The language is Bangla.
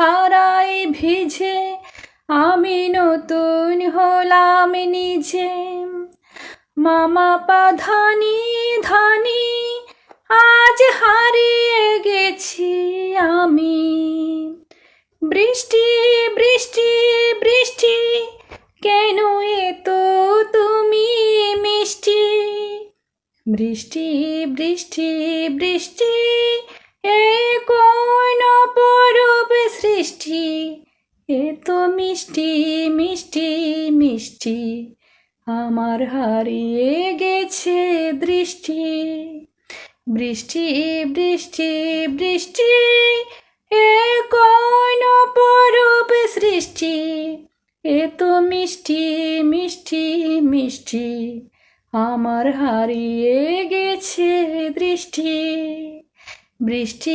ধারায় ভিজে আমি নতুন হলাম নিজে। মামা পা ধানি ধানি আজ হারিয়ে গেছি আমি। বৃষ্টি বৃষ্টি বৃষ্টি কেন এত তুমি মিষ্টি। বৃষ্টি বৃষ্টি বৃষ্টি এ কোন অপরূপ সৃষ্টি। এত মিষ্টি মিষ্টি মিষ্টি আমার হারিয়ে গেছে দৃষ্টি। বৃষ্টি বৃষ্টি বৃষ্টি এ কোন অপরূপ সৃষ্টি। এত মিষ্টি মিষ্টি মিষ্টি আমার হারিয়ে গেছে দৃষ্টি। বৃষ্টি